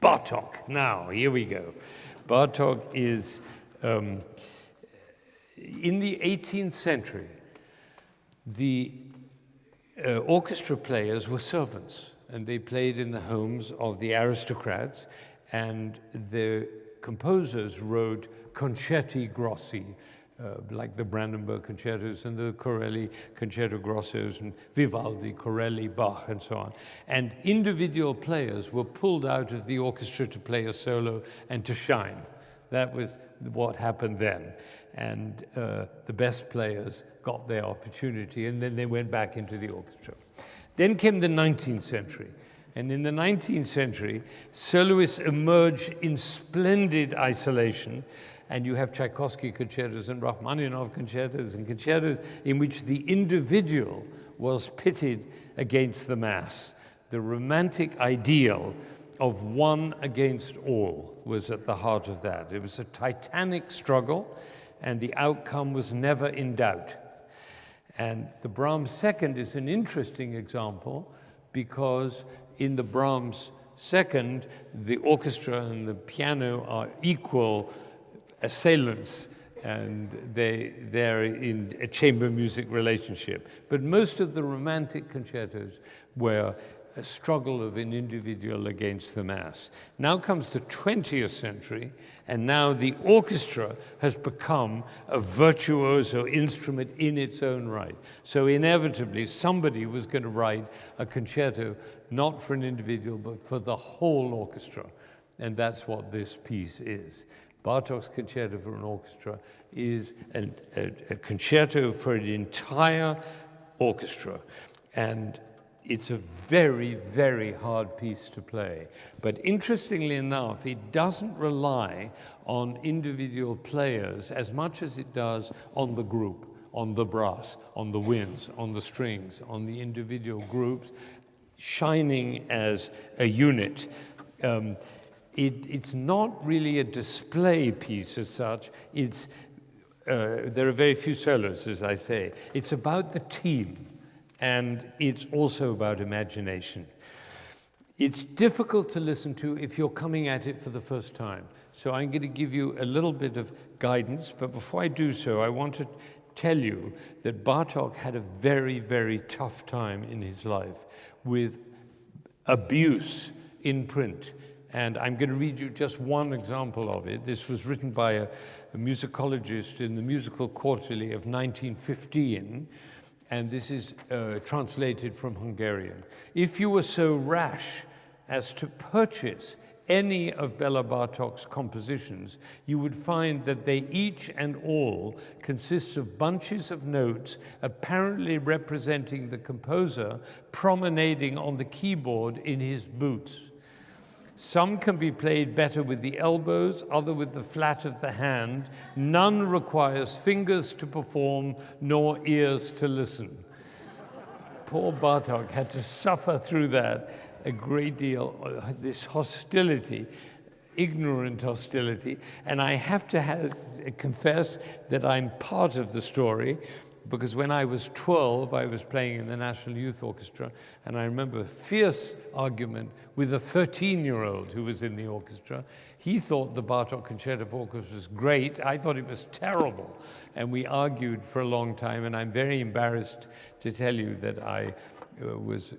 Bartók. Now, here we go. Bartók is, in the 18th century, the orchestra players were servants, and they played in the homes of the aristocrats, and the composers wrote concerti grossi, like the Brandenburg concertos and the Corelli concerto grossos and Vivaldi, Corelli, Bach, and so on. And individual players were pulled out of the orchestra to play a solo and to shine. That was what happened then. And the best players got their opportunity, and then they went back into the orchestra. Then came the 19th century. And in the 19th century, soloists emerged in splendid isolation. And you have Tchaikovsky concertos and Rachmaninoff concertos and concertos in which the individual was pitted against the mass. The romantic ideal of one against all was at the heart of that. It was a titanic struggle, and the outcome was never in doubt. And the Brahms Second is an interesting example because in the Brahms Second, the orchestra and the piano are equal assailants, and they're in a chamber music relationship. But most of the romantic concertos were a struggle of an individual against the mass. Now comes the 20th century, and now the orchestra has become a virtuoso instrument in its own right. So inevitably, somebody was going to write a concerto not for an individual, but for the whole orchestra. And that's what this piece is. Bartók's Concerto for an Orchestra is a concerto for an entire orchestra. And it's a very, very hard piece to play. But interestingly enough, it doesn't rely on individual players as much as it does on the group, on the brass, on the winds, on the strings, on the individual groups, shining as a unit. It's not really a display piece as such. There are very few solos, as I say. It's about the team, and it's also about imagination. It's difficult to listen to if you're coming at it for the first time. So I'm going to give you a little bit of guidance, but before I do so, I want to tell you that Bartók had a very, very tough time in his life with abuse in print. And I'm going to read you just one example of it. This was written by a musicologist in the Musical Quarterly of 1915, and this is translated from Hungarian. If you were so rash as to purchase any of Bela Bartók's compositions, you would find that they each and all consist of bunches of notes apparently representing the composer promenading on the keyboard in his boots. Some can be played better with the elbows, other with the flat of the hand. None requires fingers to perform, nor ears to listen. Poor Bartók had to suffer through that a great deal, this hostility, ignorant hostility. And I have to confess that I'm part of the story, because when I was 12, I was playing in the National Youth Orchestra, and I remember a fierce argument with a 13-year-old who was in the orchestra. He thought the Bartók Concerto for Orchestra was great. I thought it was terrible. And we argued for a long time, and I'm very embarrassed to tell you that I was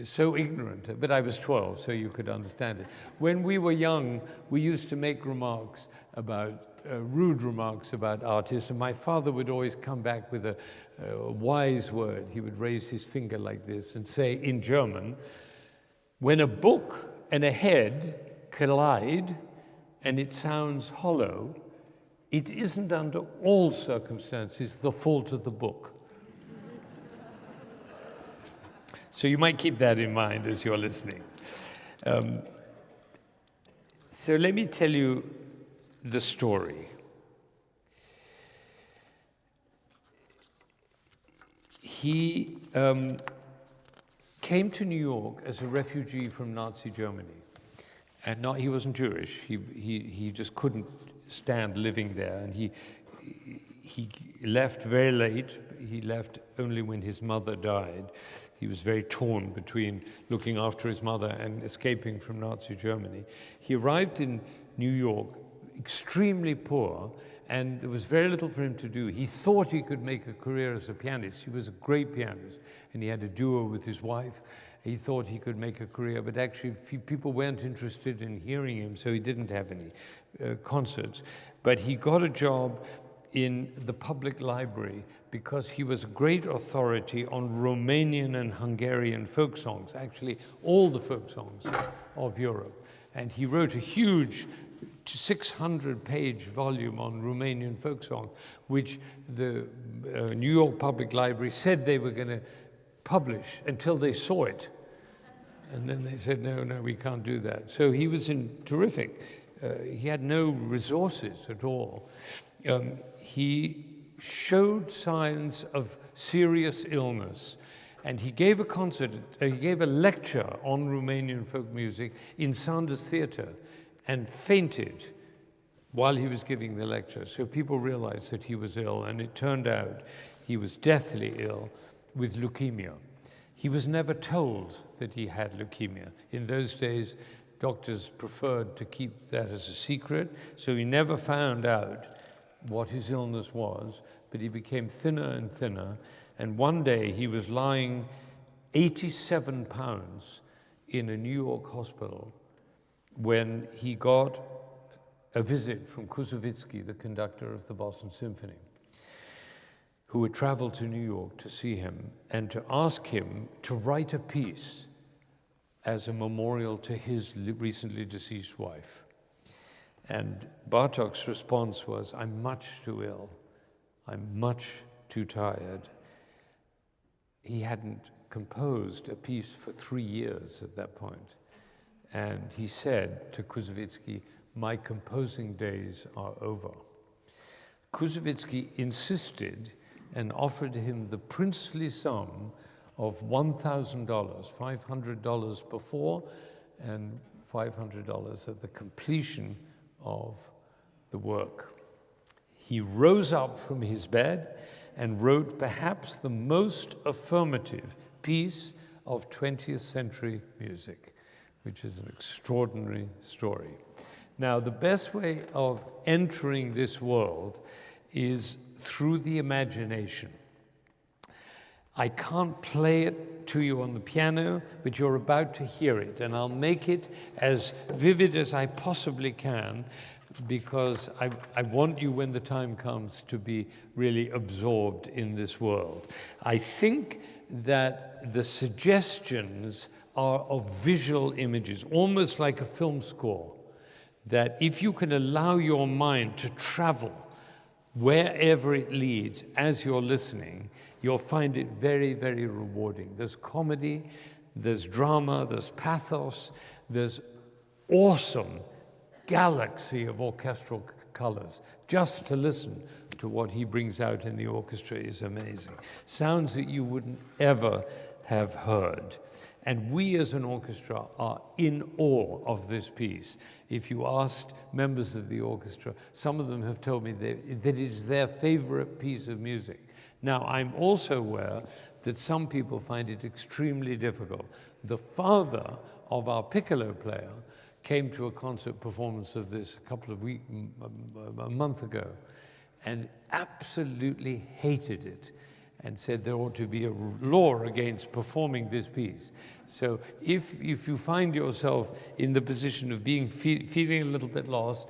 so ignorant. But I was 12, so you could understand it. When we were young, we used to make remarks about rude remarks about artists, and my father would always come back with a wise word. He would raise his finger like this and say in German, when a book and a head collide and it sounds hollow, it isn't under all circumstances the fault of the book. So you might keep that in mind as you're listening. So let me tell you the story. He came to New York as a refugee from Nazi Germany. And he wasn't Jewish. He just couldn't stand living there. And he left very late. He left only when his mother died. He was very torn between looking after his mother and escaping from Nazi Germany. He arrived in New York extremely poor, and there was very little for him to do. He thought he could make a career as a pianist. He was a great pianist, and he had a duo with his wife. He thought he could make a career, but actually people weren't interested in hearing him, so he didn't have any concerts. But he got a job in the public library because he was a great authority on Romanian and Hungarian folk songs, actually all the folk songs of Europe. And he wrote a huge 600-page volume on Romanian folk songs, which the New York Public Library said they were going to publish until they saw it. And then they said, no, we can't do that. So he was terrific. He had no resources at all. He showed signs of serious illness, and he gave a lecture on Romanian folk music in Zander's theater and fainted while he was giving the lecture. So people realized that he was ill, and it turned out he was deathly ill with leukemia. He was never told that he had leukemia. In those days, doctors preferred to keep that as a secret, so he never found out what his illness was, but he became thinner and thinner, and one day he was lying 87 pounds in a New York hospital when he got a visit from Koussevitzky, the conductor of the Boston Symphony, who had traveled to New York to see him and to ask him to write a piece as a memorial to his recently deceased wife. And Bartók's response was, "I'm much too ill. I'm much too tired." He hadn't composed a piece for 3 years at that point. And he said to Koussevitzky, "My composing days are over." Koussevitzky insisted and offered him the princely sum of $1,000, $500 before and $500 at the completion of the work. He rose up from his bed and wrote perhaps the most affirmative piece of 20th century music, which is an extraordinary story. Now, the best way of entering this world is through the imagination. I can't play it to you on the piano, but you're about to hear it, and I'll make it as vivid as I possibly can, because I want you, when the time comes, to be really absorbed in this world. I think that the suggestions are of visual images, almost like a film score, that if you can allow your mind to travel wherever it leads as you're listening, you'll find it very, very rewarding. There's comedy, there's drama, there's pathos, there's awesome galaxy of orchestral colors. Just to listen to what he brings out in the orchestra is amazing. Sounds that you wouldn't ever have heard. And we as an orchestra are in awe of this piece. If you asked members of the orchestra, some of them have told me that it is their favorite piece of music. Now, I'm also aware that some people find it extremely difficult. The father of our piccolo player came to a concert performance of this a month ago, and absolutely hated it, and said there ought to be a law against performing this piece. So if you find yourself in the position of feeling a little bit lost,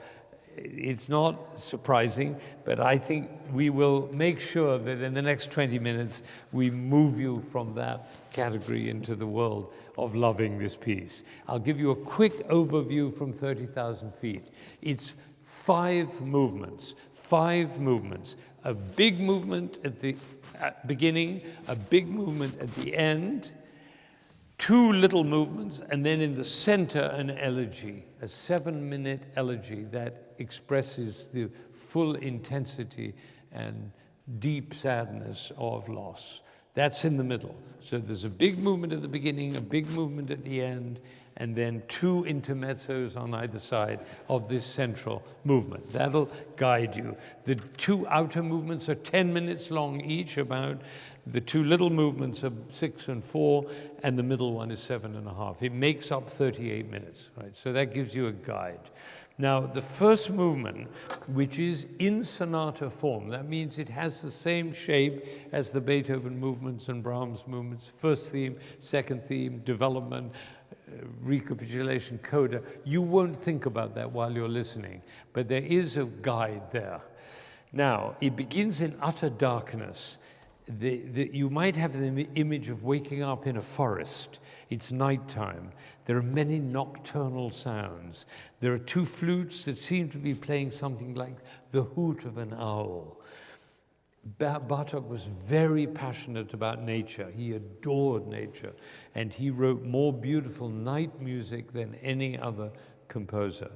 it's not surprising, but I think we will make sure that in the next 20 minutes we move you from that category into the world of loving this piece. I'll give you a quick overview from 30,000 feet. It's 5 movements. A big movement at the beginning, a big movement at the end, 2 little movements, and then in the center an elegy, a 7-minute elegy that expresses the full intensity and deep sadness of loss. That's in the middle. So there's a big movement at the beginning, a big movement at the end, and then 2 intermezzos on either side of this central movement. That'll guide you. The 2 outer movements are 10 minutes long each, about. The 2 little movements are 6 and 4, and the middle one is 7.5. It makes up 38 minutes, right? So that gives you a guide. Now, the first movement, which is in sonata form, that means it has the same shape as the Beethoven movements and Brahms movements: first theme, second theme, development, recapitulation, coda. You won't think about that while you're listening, but there is a guide there. Now, it begins in utter darkness. You might have the image of waking up in a forest. It's nighttime. There are many nocturnal sounds. There are 2 flutes that seem to be playing something like the hoot of an owl. Bartók was very passionate about nature. He adored nature, and he wrote more beautiful night music than any other composer.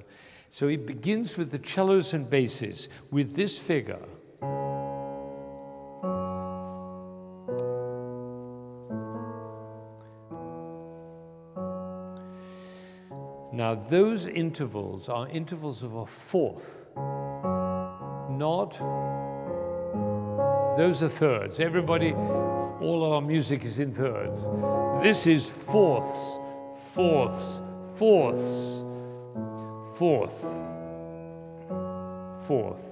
So he begins with the cellos and basses with this figure. Now, those intervals are intervals of a fourth, not, those are thirds. Everybody, all our music is in thirds. This is fourths, fourths, fourths, fourth, fourth.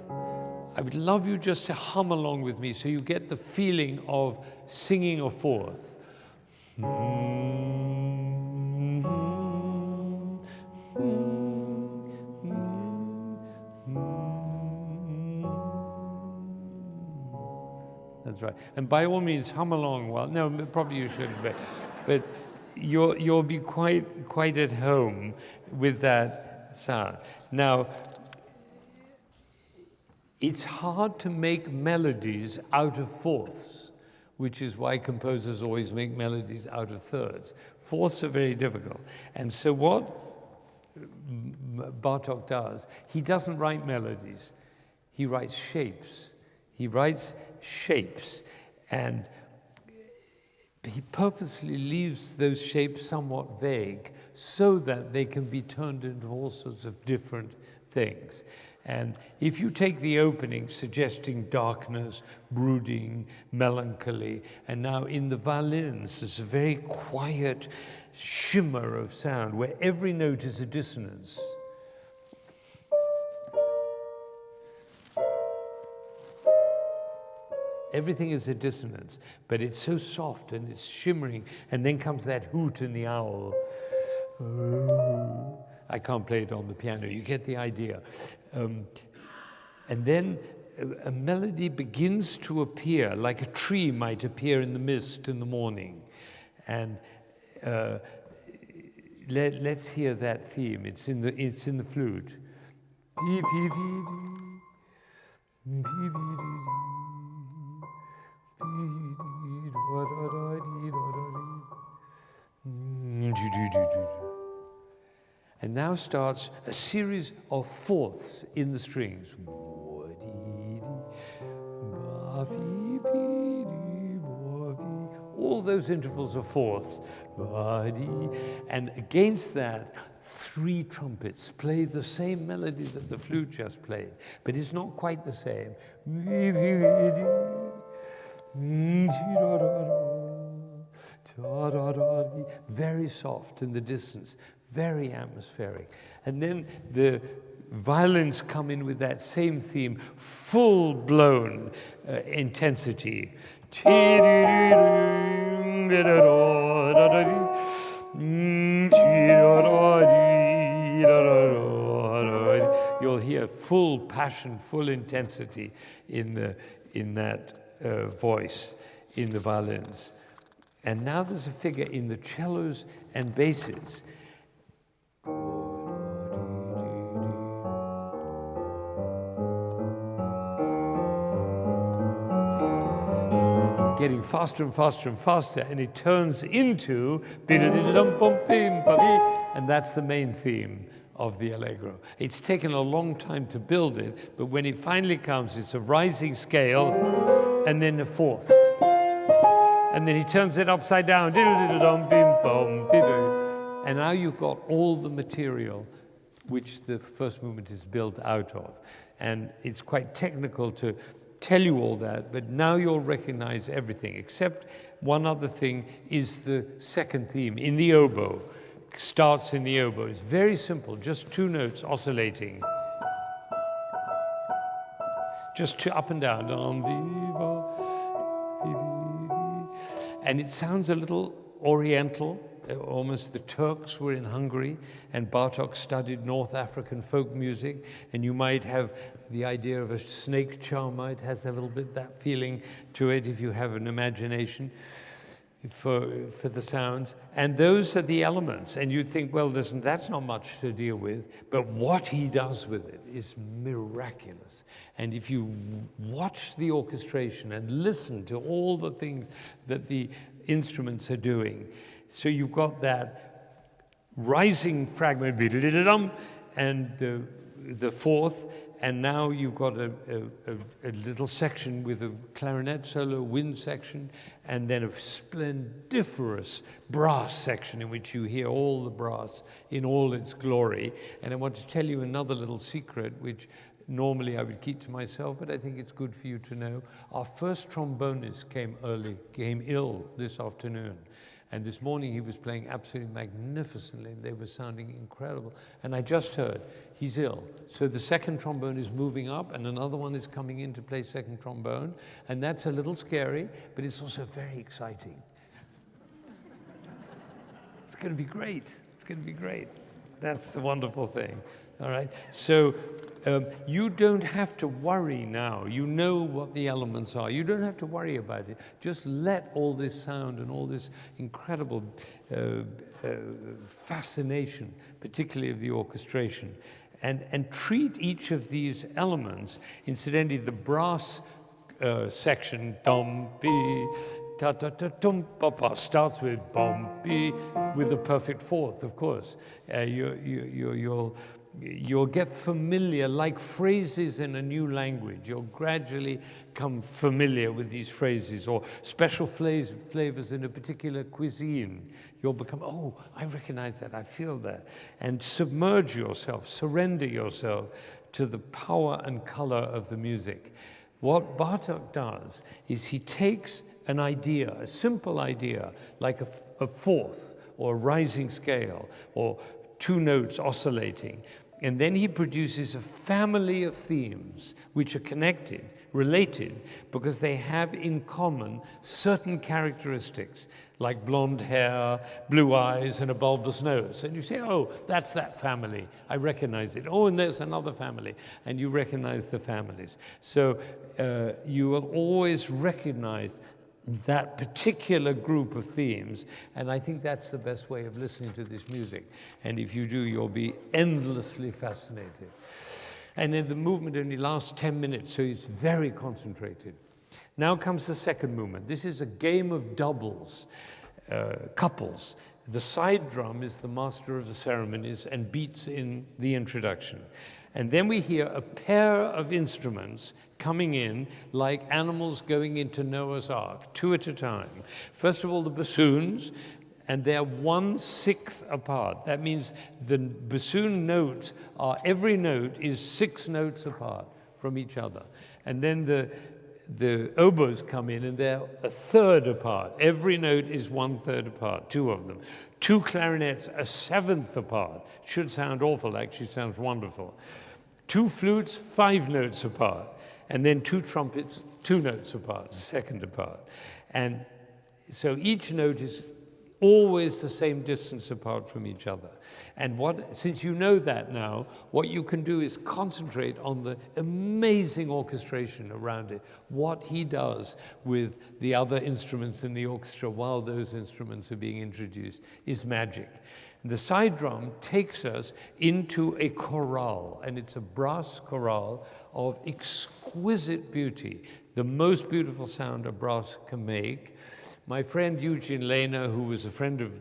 I would love you just to hum along with me so you get the feeling of singing a fourth. That's right. And by all means, hum along. Well, no, probably you shouldn't, but you'll be quite at home with that sound. Now, it's hard to make melodies out of fourths, which is why composers always make melodies out of thirds. Fourths are very difficult. And so what Bartók does, he doesn't write melodies, he writes shapes. He writes shapes, and he purposely leaves those shapes somewhat vague so that they can be turned into all sorts of different things. And if you take the opening suggesting darkness, brooding, melancholy, and now in the violins there's a very quiet shimmer of sound where every note is a dissonance. Everything is a dissonance, but it's so soft and it's shimmering, and then comes that hoot in the owl. I can't play it on the piano, you get the idea. And then a melody begins to appear, like a tree might appear in the mist in the morning. And let's hear that theme. It's in the flute. And now starts a series of fourths in the strings. All those intervals are fourths. And against that, 3 trumpets play the same melody that the flute just played, but it's not quite the same. Very soft in the distance, very atmospheric. And then the violins come in with that same theme, full-blown intensity. You'll hear full passion, full intensity in that voice in the violins. And now there's a figure in the cellos and basses. Getting faster and faster and faster, and it turns into, and that's the main theme of the Allegro. It's taken a long time to build it, but when it finally comes, it's a rising scale, and then a fourth. And then he turns it upside down, And now you've got all the material which the first movement is built out of. And it's quite technical to tell you all that, but now you'll recognize everything, except one other thing is the second theme in the oboe. Starts in the oboe. It's very simple, just 2 notes oscillating. Just up and down. And it sounds a little oriental, almost the Turks were in Hungary, and Bartók studied North African folk music, and you might have the idea of a snake charmer. It has a little bit that feeling to it if you have an imagination for the sounds. And those are the elements, and you think, well, listen, that's not much to deal with, but what he does with it is miraculous. And if you watch the orchestration and listen to all the things that the instruments are doing, so you've got that rising fragment, and the fourth, and now you've got a little section with a clarinet solo, wind section, and then a splendiferous brass section in which you hear all the brass in all its glory. And I want to tell you another little secret, which normally I would keep to myself, but I think it's good for you to know. Our first trombonist came ill this afternoon. And this morning he was playing absolutely magnificently. They were sounding incredible. And I just heard he's ill. So the second trombone is moving up and another one is coming in to play second trombone. And that's a little scary, but it's also very exciting. It's going to be great. It's going to be great. That's the wonderful thing. All right. So you don't have to worry now. You know what the elements are. You don't have to worry about it. Just let all this sound and all this incredible fascination, particularly of the orchestration, and treat each of these elements. Incidentally, the brass section, dum, bi, ta ta ta tum pa pa, starts with bum, bi, with the perfect fourth, of course. You'll get familiar, like phrases in a new language. You'll gradually come familiar with these phrases, or special flavors in a particular cuisine. You'll become, oh, I recognize that, I feel that. And submerge yourself, surrender yourself to the power and color of the music. What Bartók does is he takes an idea, a simple idea, like a fourth, or a rising scale, or 2 notes oscillating, and then he produces a family of themes which are connected, related, because they have in common certain characteristics, like blonde hair, blue eyes, and a bulbous nose. And you say, oh, that's that family. I recognize it. Oh, and there's another family. And you recognize the families. So you will always recognize that particular group of themes, and I think that's the best way of listening to this music. And if you do, you'll be endlessly fascinated. And then the movement only lasts 10 minutes, so it's very concentrated. Now comes the second movement. This is a game of doubles, couples. The side drum is the master of the ceremonies and beats in the introduction. And then we hear a pair of instruments coming in like animals going into Noah's Ark, 2 at a time. First of all, the bassoons, and they're 1/6 apart. That means the bassoon notes are, every note is 6 notes apart from each other. And then the oboes come in and they're 1/3 apart. Every note is 1/3 apart, 2 of them. 2 clarinets, 1/7 apart. Should sound awful, actually sounds wonderful. 2 flutes, 5 notes apart. And then 2 trumpets, 2 notes apart, 1/2 apart. And so each note is always the same distance apart from each other. And since you know that now, what you can do is concentrate on the amazing orchestration around it, what he does with the other instruments in the orchestra while those instruments are being introduced is magic. The side drum takes us into a chorale, and it's a brass chorale of exquisite beauty, the most beautiful sound a brass can make. My friend Eugene Lehner, who was a friend of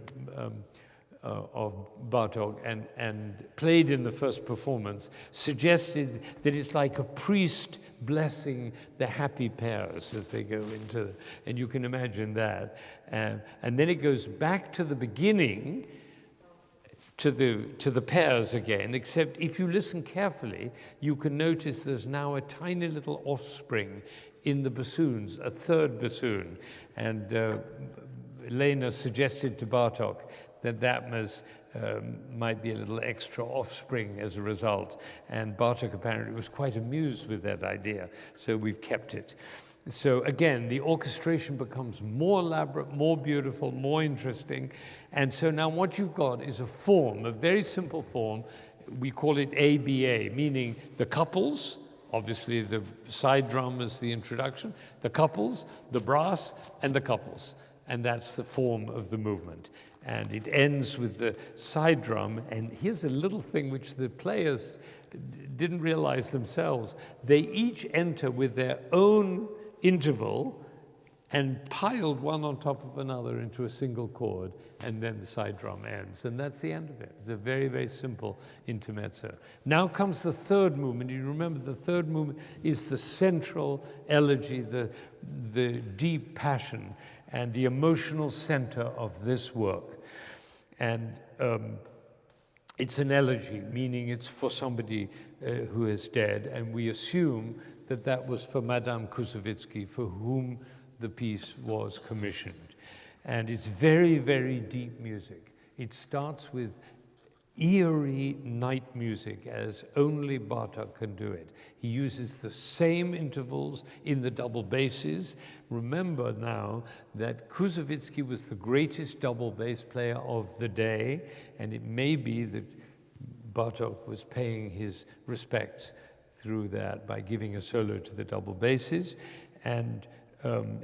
Bartók and played in the first performance, suggested that it's like a priest blessing the happy pairs as they go into, and you can imagine that. And then it goes back to the beginning, the pairs again, except if you listen carefully, you can notice there's now a tiny little offspring in the bassoons, a third bassoon. And Lena suggested to Bartók that might be a little extra offspring as a result. And Bartók apparently was quite amused with that idea, so we've kept it. So again, the orchestration becomes more elaborate, more beautiful, more interesting. And so now what you've got is a form, a very simple form. We call it ABA, meaning the couples, obviously the side drum is the introduction, the couples, the brass, and the couples. And that's the form of the movement. And it ends with the side drum. And here's a little thing which the players didn't realize themselves. They each enter with their own interval and piled one on top of another into a single chord, and then the side drum ends. And that's the end of it. It's a very, very simple intermezzo. Now comes the third movement. You remember the third movement is the central elegy, the deep passion and the emotional center of this work. And it's an elegy, meaning it's for somebody who is dead, and we assume that was for Madame Koussevitzky, for whom the piece was commissioned. And it's very, very deep music. It starts with eerie night music, as only Bartók can do it. He uses the same intervals in the double basses. Remember now that Koussevitzky was the greatest double bass player of the day, and it may be that Bartók was paying his respects through that by giving a solo to the double basses. And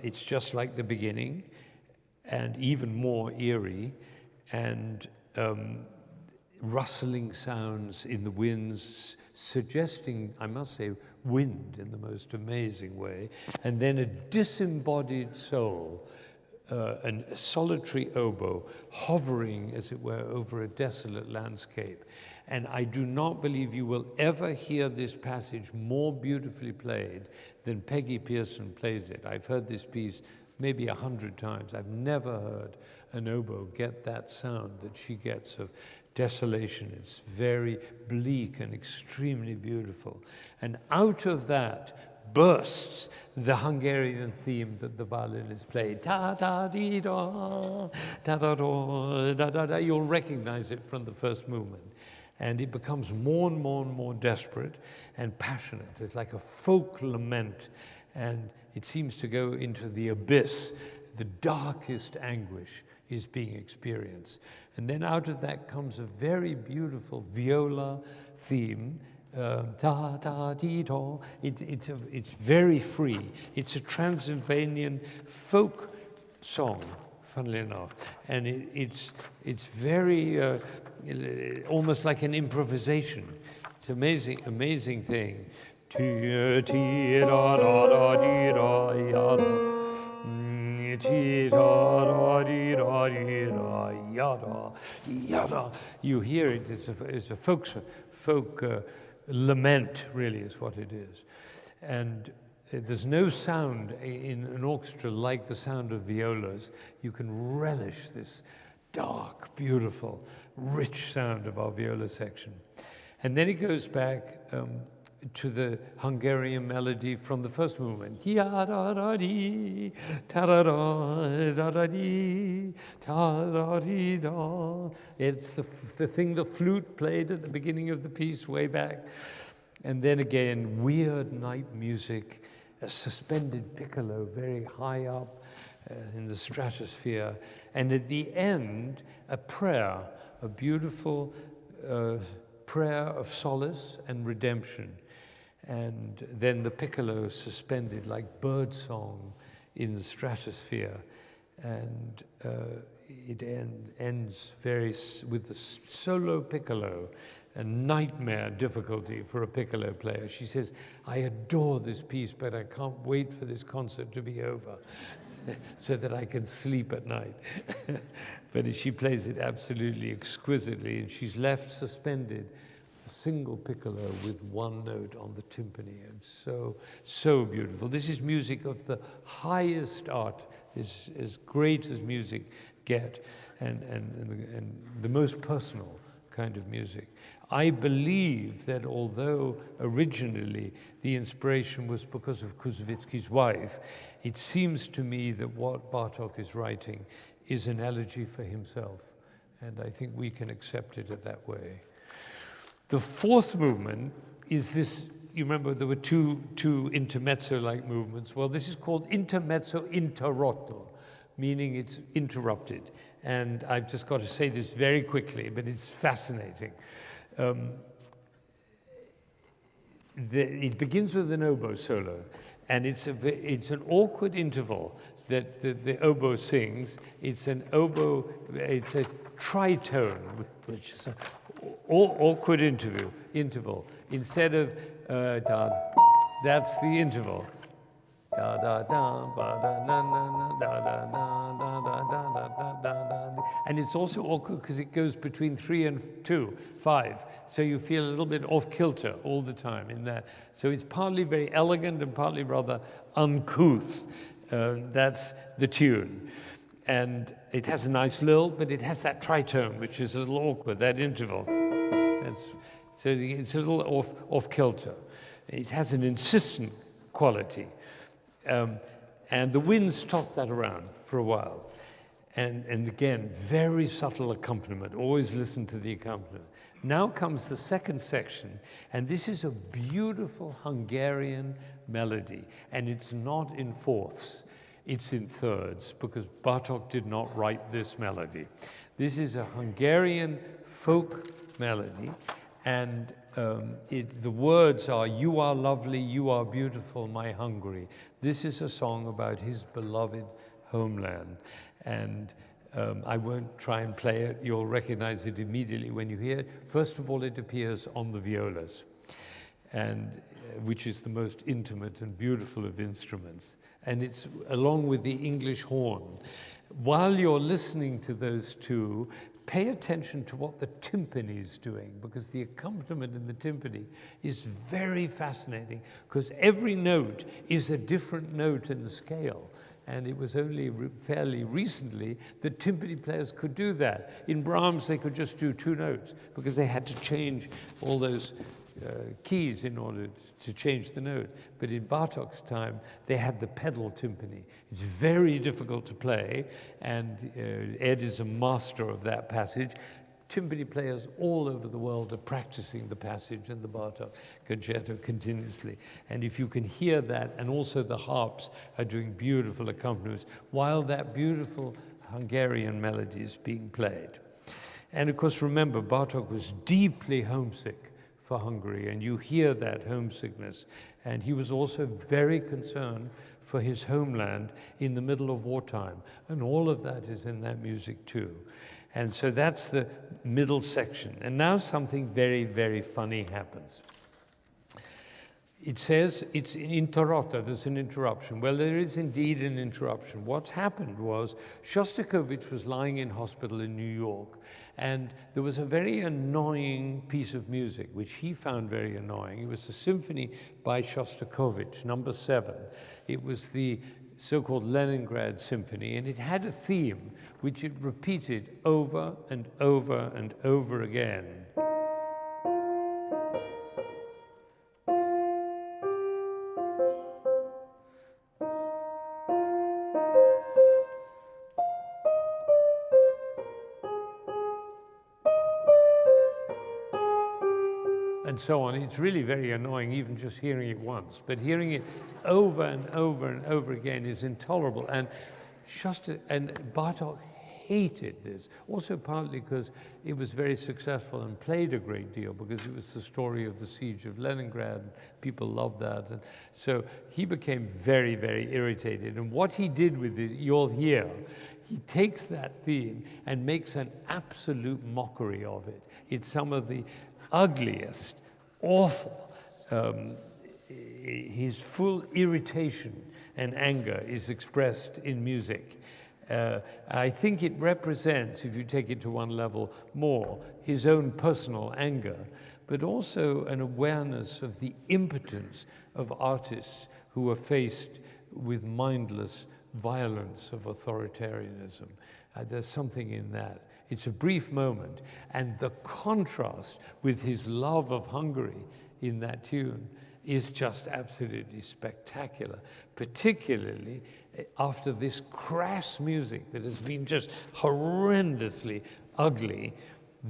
it's just like the beginning, and even more eerie, and rustling sounds in the winds, suggesting, I must say, wind in the most amazing way, and then a disembodied soul, a solitary oboe hovering, as it were, over a desolate landscape. And I do not believe you will ever hear this passage more beautifully played than Peggy Pearson plays it. I've heard this piece maybe 100 times. I've never heard an oboe get that sound that she gets of desolation. It's very bleak and extremely beautiful. And out of that bursts the Hungarian theme that the violinist played. Ta-da-dee-da, ta-da-da, da-da-da. You'll recognize it from the first movement. And it becomes more and more and more desperate and passionate. It's like a folk lament, and it seems to go into the abyss. The darkest anguish is being experienced. And then out of that comes a very beautiful viola theme, ta-ta-dee-da. It's very free. It's a Transylvanian folk song, funnily enough, and it's very almost like an improvisation. It's amazing, amazing thing. You hear it. It's a folk lament, really, is what it is, and there's no sound in an orchestra like the sound of violas. You can relish this dark, beautiful, rich sound of our viola section. And then it goes back to the Hungarian melody from the first movement. Ya-da-da-dee, ta-da-da, da-da-dee, ta-da-dee-da. It's the thing the flute played at the beginning of the piece way back. And then again, weird night music, a suspended piccolo very high up in the stratosphere. And at the end, a prayer, a beautiful prayer of solace and redemption. And then the piccolo suspended like birdsong in the stratosphere. And it ends with the solo piccolo, a nightmare difficulty for a piccolo player. She says, I adore this piece, but I can't wait for this concert to be over so that I can sleep at night. But she plays it absolutely exquisitely, and she's left suspended, a single piccolo with one note on the timpani, and so beautiful. This is music of the highest art, is as great as music get, and the most personal kind of music. I believe that although originally the inspiration was because of Koussevitzky's wife, it seems to me that what Bartók is writing is an elegy for himself. And I think we can accept it that way. The fourth movement is this. You remember there were two intermezzo-like movements. Well, this is called Intermezzo interrotto, meaning it's interrupted. And I've just got to say this very quickly, but it's fascinating. It begins with an oboe solo, and it's an awkward interval that the oboe sings. It's an oboe, it's a tritone, which is an awkward interval. Instead of da, that's the interval. Da da da ba da na na na da da da da da da da da. And it's also awkward because it goes between 3 and 2, 5. So you feel a little bit off kilter all the time in that. So it's partly very elegant and partly rather uncouth. That's the tune. And it has a nice lilt, but it has that tritone, which is a little awkward, that interval. So it's a little off kilter. It has an insistent quality. And the winds toss that around for a while. And again, very subtle accompaniment. Always listen to the accompaniment. Now comes the second section, and this is a beautiful Hungarian melody, and it's not in fourths, it's in thirds, because Bartók did not write this melody. This is a Hungarian folk melody, and the words are, "You are lovely, you are beautiful, my Hungary." This is a song about his beloved homeland. And I won't try and play it. You'll recognize it immediately when you hear it. First of all, it appears on the violas, and which is the most intimate and beautiful of instruments. And it's along with the English horn. While you're listening to those two, pay attention to what the timpani is doing, because the accompaniment in the timpani is very fascinating, because every note is a different note in the scale. And it was only fairly recently that timpani players could do that. In Brahms, they could just do 2 notes because they had to change all those keys in order to change the note. But in Bartók's time, they had the pedal timpani. It's very difficult to play, and Ed is a master of that passage. Timpani players all over the world are practicing the passage in the Bartók concerto continuously. And if you can hear that, and also the harps are doing beautiful accompaniments, while that beautiful Hungarian melody is being played. And of course, remember, Bartók was deeply homesick for Hungary, and you hear that homesickness. And he was also very concerned for his homeland in the middle of wartime. And all of that is in that music too. And so that's the middle section. And now something very, very funny happens. It says it's interrotta, there's an interruption. Well, there is indeed an interruption. What's happened was Shostakovich was lying in hospital in New York, and there was a very annoying piece of music, which he found very annoying. It was a symphony by Shostakovich, number 7. It was the so-called Leningrad Symphony, and it had a theme which it repeated over and over and over again. And so on. It's really very annoying, even just hearing it once. But hearing it over and over and over again is intolerable. And Bartók hated this, also partly because it was very successful and played a great deal, because it was the story of the siege of Leningrad. People loved that. And so he became very, very irritated. And what he did with it, you'll hear, he takes that theme and makes an absolute mockery of it. It's some of the ugliest, awful, his full irritation and anger is expressed in music. I think it represents, if you take it to one level more, his own personal anger, but also an awareness of the impotence of artists who are faced with mindless violence of authoritarianism. There's something in that. It's a brief moment. And the contrast with his love of Hungary in that tune is just absolutely spectacular, particularly after this crass music that has been just horrendously ugly.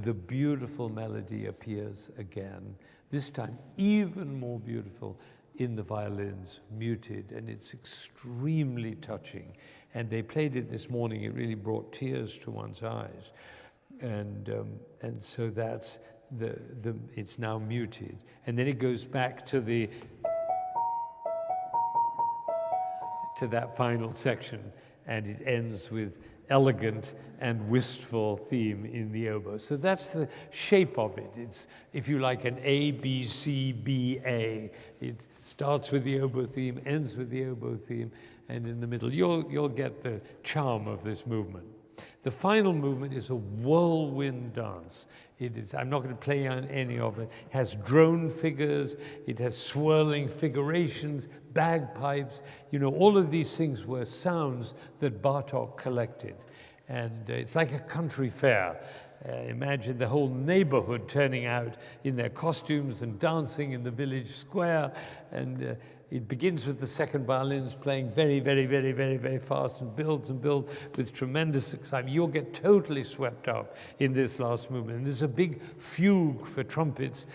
The beautiful melody appears again, this time even more beautiful in the violins, muted, and it's extremely touching. And they played it this morning. It really brought tears to one's eyes. And so that's it's now muted. And then it goes back to that final section, and it ends with elegant and wistful theme in the oboe. So that's the shape of it. It's, if you like, an A, B, C, B, A. It starts with the oboe theme, ends with the oboe theme, and in the middle, you'll get the charm of this movement. The final movement is a whirlwind dance. It is, I'm not going to play on any of it. It has drone figures, it has swirling figurations, bagpipes. You know, all of these things were sounds that Bartók collected. And it's like a country fair. Imagine the whole neighborhood turning out in their costumes and dancing in the village square. And it begins with the second violins playing very, very, very, very, very fast and builds with tremendous excitement. You'll get totally swept up in this last movement. And there's a big fugue for trumpets,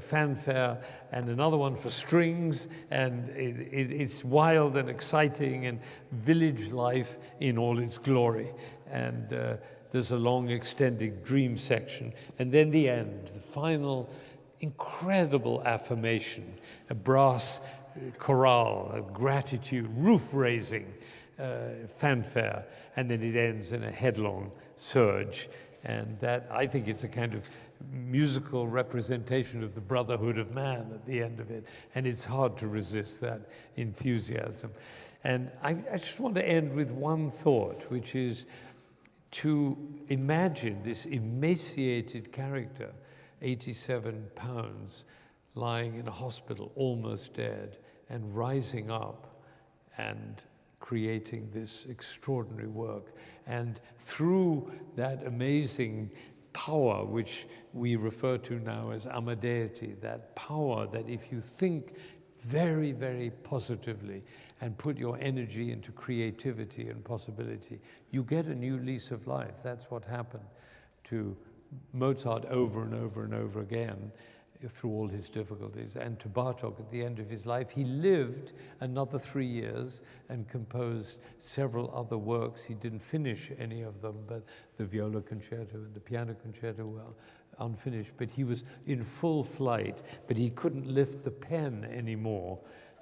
fanfare, and another one for strings. And it's wild and exciting and village life in all its glory. And there's a long extended dream section. And then the end, the final incredible affirmation, a brass chorale, a gratitude, roof-raising fanfare, and then it ends in a headlong surge. And that, I think it's a kind of musical representation of the brotherhood of man at the end of it. And it's hard to resist that enthusiasm. And I just want to end with one thought, which is to imagine this emaciated character, 87 pounds, lying in a hospital, almost dead, and rising up and creating this extraordinary work. And through that amazing power, which we refer to now as amadeity, that power that if you think very, very positively and put your energy into creativity and possibility, you get a new lease of life. That's what happened to Mozart over and over and over again through all his difficulties. And to Bartók at the end of his life, he lived another 3 years and composed several other works. He didn't finish any of them, but the viola concerto and the piano concerto were unfinished. But he was in full flight, but he couldn't lift the pen anymore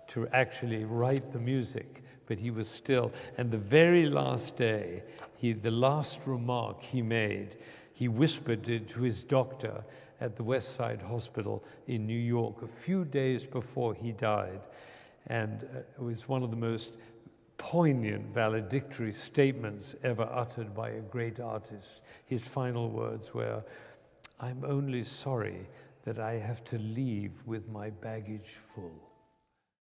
to actually write the music. But he was still, and the very last day, the last remark he made, he whispered it to his doctor at the West Side Hospital in New York a few days before he died. And it was one of the most poignant valedictory statements ever uttered by a great artist. His final words were, "I'm only sorry that I have to leave with my baggage full."